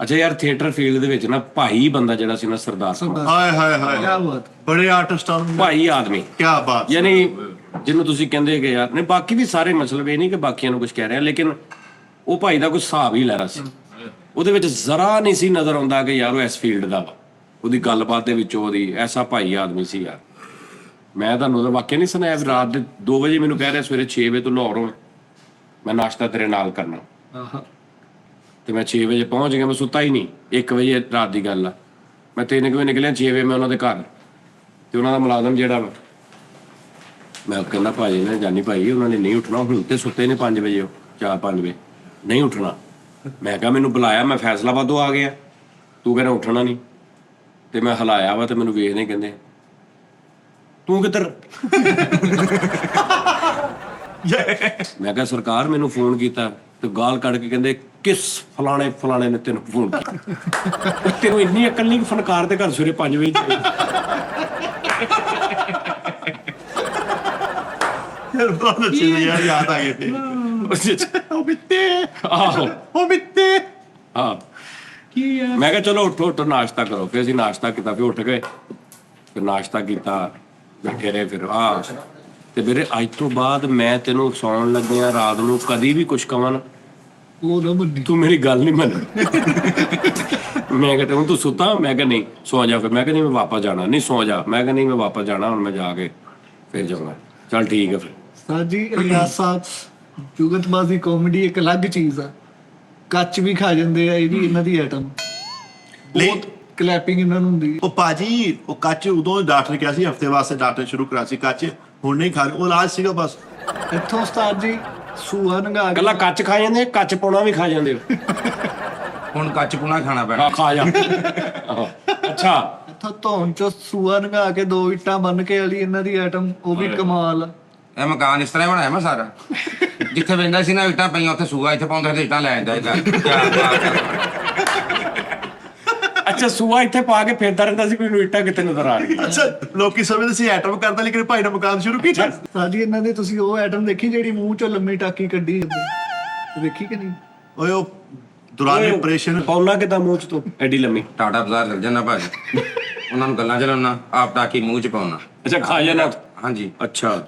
ਅੱਛਾ ਯਾਰ theatre field ਦੇ ਵਿੱਚ ਨਾ ਭਾਈ ਬੰਦਾ ਜਿਹੜਾ ਸੀ ਨਾ ਸਰਦਾਰ ਹਾਏ ਹਾਏ ਹਾਏ क्या बात ਬੜੇ ਆਰਟਿਸਟਾਂ ਨੂੰ ਭਾਈ ਆਦਮੀ ਕੀ ਬਾਤ ਯਾਨੀ ਜਿਹਨੂੰ ਤੁਸੀਂ ਕਹਿੰਦੇ ਕਿ ਯਾਰ ਨਹੀਂ ਬਾਕੀ ਵੀ ਸਾਰੇ ਮਤਲਬ ਇਹ ਨਹੀਂ ਕਿ ਬਾਕੀਆਂ ਨੂੰ ਕੁਝ ਕਹਿ ਰਿਹਾ ਲੇਕਿਨ ਉਹ ਭਾਈ ਦਾ ਕੋਈ ਹਿਸਾਬ ਹੀ ਲੈ ਰਿਹਾ ਸੀ ਉਹਦੇ ਵਿੱਚ ਜ਼ਰਾ ਨਹੀਂ ਸੀ ਨਜ਼ਰ ਆਉਂਦਾ ਕਿ ਯਾਰ ਉਹ ਇਸ ਫੀਲਡ ਦਾ ਵਾ ਉਹਦੀ ਗੱਲਬਾਤ ਦੇ ਵਿੱਚ ਉਹਦੀ ਐਸਾ ਭਾਈ ਆਦਮੀ ਸੀ ਯਾਰ ਮੈਂ ਤੁਹਾਨੂੰ ਉਹਦਾ ਵਾਕਿਆ ਨਹੀਂ ਸੁਣਾਇਆ ਵੀ ਰਾਤ ਦੇ 2 ਵਜੇ ਮੈਨੂੰ ਕਹਿ ਰਿਹਾ ਸਵੇਰੇ 6 ਵਜੇ ਤੋਂ ਲਾਹੌਰੋਂ ਮੈਂ ਨਾਸ਼ਤਾ ਤੇਰੇ ਨਾਲ ਕਰਨਾ ਤੇ ਮੈਂ 6 ਵਜੇ ਪਹੁੰਚ ਗਿਆ ਮੈਂ ਸੁੱਤਾ ਹੀ ਨਹੀਂ 1 ਵਜੇ ਰਾਤ ਦੀ ਗੱਲ ਆ ਮੈਂ 3 ਵਜੇ ਨਿਕਲਿਆ 6 ਵਜੇ ਮੈਂ ਉਹਨਾਂ ਦੇ ਘਰ ਤੇ ਉਹਨਾਂ ਦਾ ਮੁਲਾਜ਼ਮ ਜਿਹੜਾ ਵਾ ਮੈਂ ਕਹਿੰਦਾ ਭਾਜੀ ਨੇ ਜਾਨੀ ਭਾਈ ਉਹਨਾਂ ਨੇ ਨਹੀਂ ਉੱਠਣਾ ਹੁਣ ਤੇ ਸੁੱਤੇ ਨੇ 5 ਵਜੇ 4-5 ਵਜੇ ਨਹੀਂ ਉੱਠਣਾ ਮੈਂ ਕਿਹਾ ਮੈਨੂੰ ਬੁਲਾਇਆ ਮੈਂ ਫੈਸਲਾਬਾਦੋਂ ਆ ਗਿਆ ਤੂੰ ਕਹਿੰਦਾ ਉੱਠਣਾ ਨਹੀਂ ਤੇ ਮੈਂ ਹਿਲਾਇਆ ਵਾ ਤੇ ਮੈਨੂੰ ਵੇਖਦੇ ਕਹਿੰਦੇ ਤੂੰ ਕਿੱਧਰ ਮੈਂ ਕਿਹਾ ਸਰਕਾਰ ਮੈਨੂੰ ਫੋਨ ਕੀਤਾ ਤੇ ਗਾਲ ਕੱਢ ਕੇ ਕਹਿੰਦੇ ਕਿਸ ਫਲਾਣੇ ਨੇ ਤੈਨੂੰ ਫੋਨ ਕੀਤਾ ਤੈਨੂੰ ਇੰਨੀ ਅਕਲ ਨਹੀਂ ਕਿ ਫਨਕਾਰ ਦੇ ਘਰ ਸਵੇਰੇ 5 ਵਜੇ ਯਾਰ ਬਹੁਤ ਅੱਛੇ ਯਾਰ ਯਾਦ ਆ ਗਏ ਤੇ ਉਹ ਬਿੱਤੇ ਆਹੋ ਉਹ ਬਿੱਤੇ ਹਾਂ की ਮੈਂ ਕਿਹਾ ਚਲੋ ਉੱਠੋ ਨਾਸ਼ਤਾ ਕਰੋ ਫਿਰ ਅਸੀਂ ਨਾਸ਼ਤਾ ਕੀਤਾ ਫਿਰ ਉੱਠ ਗਏ ਫਿਰ ਨਾਸ਼ਤਾ ਕੀਤਾ ਬੈਠੇ ਰਹੇ ਫਿਰ ਤੇ ਵੀਰੇ ਅੱਜ ਤੋਂ ਬਾਅਦ ਮੈਂ ਤੈਨੂੰ ਸੌਣ ਲੱਗਿਆ ਰਾਤ ਨੂੰ ਕਦੀ ਵੀ ਕੁਝ ਕਵਾਂ ਨਾ वो ना बनी ਤੂੰ ਮੇਰੀ ਗੱਲ ਨਹੀਂ ਮੰਨ ਮੈਂ ਕਹਿੰਦਾ ਹੁਣ ਤੂੰ ਸੁੱਤਾ ਮੈਂ ਕਿਹਾ ਨਹੀਂ ਸੌ ਜਾ ਫਿਰ ਮੈਂ ਕਿਹਾ ਨਹੀਂ ਮੈਂ ਵਾਪਸ ਜਾਣਾ ਨਹੀਂ ਸੌ ਜਾ ਮੈਂ ਕਿਹਾ ਨਹੀਂ ਮੈਂ ਵਾਪਸ ਜਾਣਾ ਹੁਣ ਮੈਂ ਜਾ ਕੇ ਫਿਰ ਜਾਊਂਗਾ ਚੱਲ ਠੀਕ ਹੈ ਫਿਰ साजी इलियास साहब जुगतबाजी कॉमेडी एक अलग चीज है ਕੱਚ ਵੀ ਖਾ ਜਾਂਦੇ ਆ ਇਹ ਵੀ ਇਹਨਾਂ ਦੀ ਆਈਟਮ ਬਹੁਤ ਕਲੈਪਿੰਗ ਇਹਨਾਂ ਨੂੰ ਹੁੰਦੀ ਉਹ ਭਾਜੀ ਉਹ ਕੱਚ ਉਦੋਂ ਡਾਕਟਰ ਕਿਹਾ ਸੀ ਹਫਤੇ ਵਾਸਤੇ ਡਾਕਟਰ ਸ਼ੁਰੂ ਕਰਾ ਸੀ ਕੱਚ ਹੁਣ ਨਹੀਂ ਖਾ ਉਹ ਇਲਾਜ ਸੀਗਾ ਬਸ ਇੱਥੋਂ ਉਸਤਾਦ ਜੀ ਸੂਆ ਨੰਗਾ ਕੇ ਕੱਲਾ ਕੱਚ ਖਾ ਜਾਂਦੇ ਕੱਚ ਪਾਉਣਾ ਵੀ ਖਾ ਜਾਂਦੇ ਹੋ ਹੁਣ ਕੱਚ ਪੁਣਾ ਖਾਣਾ ਪੈਣਾ ਹਾਂ ਖਾ ਜਾ ਆਹੋ। ਅੱਛਾ ਇੱਥੋਂ ਧੌਣ ਚ ਸੂਆ ਨੰਗਾ ਕੇ 2 ਇੱਟਾਂ ਬੰਨ ਕੇ ਵਾਲੀ ਇਹਨਾਂ ਦੀ ਆਈਟਮ ਉਹ ਵੀ ਕਮਾਲ ਆ ਇਹ ਮਕਾਨ ਇਸ ਤਰ੍ਹਾਂ ਹੀ ਬਣਾਇਆ ਮੈਂ ਸਾਰਾ ਜਿੱਥੇ ਵੇਂਦਾ ਸੀ ਨਾ ਇੱਟਾਂ ਪਈਆਂ ਉੱਥੇ ਸੂਆ ਇੱਥੇ ਪਾਉਂਦਾ ਤੇ ਇੱਟਾਂ ਲੈ ਜਾਂਦਾ ਅੱਛਾ ਸੂਆ ਇੱਥੇ ਪਾ ਕੇ ਫੇਰਦਾ ਰਹਿੰਦਾ ਸੀ ਕੋਈ ਨੂੰ ਇੱਟਾਂ ਕਿਤੇ ਨਜ਼ਰ ਆ ਰਹੀ ਅੱਛਾ ਲੋਕੀ ਸਮਝਦੇ ਸੀ ਐਟਮ ਕਰਦਾ ਲੇਕਿਨ ਭਾਈ ਨੇ ਮਕਾਨ ਸ਼ੁਰੂ ਕੀਤਾ ਸਾਜੀ ਇਹਨਾਂ ਦੇ ਤੁਸੀਂ ਉਹ ਆਈਟਮ ਦੇਖੀ ਜਿਹੜੀ ਮੂੰਹ ਚੋਂ ਲੰਮੀ ਟਾਕੀ ਕੱਢੀ ਜਾਂਦੀ ਦੇਖੀ ਕਿ ਨਹੀਂ ਓਏ ਉਹ ਦੌਰਾਨ ਆਪਰੇਸ਼ਨ ਪੌਲਾ ਕਿਦਾਂ ਮੂੰਹ ਚ ਤੂੰ ਐਡੀ ਲੰਮੀ ਟਾਟਾ ਬਾਜ਼ਾਰ ਲੱਗ ਜਾਂਦਾ ਭਾਜੀ ਉਹਨਾਂ ਨੂੰ ਗੱਲਾਂ ਚਲਾਉਣਾ ਆਪ ਟਾਕੀ ਮੂੰਹ ਚ ਪਾਉਣਾ ਅੱਛਾ ਖਾ ਜਾਣਾ ਹਾਂਜੀ ਅੱਛਾ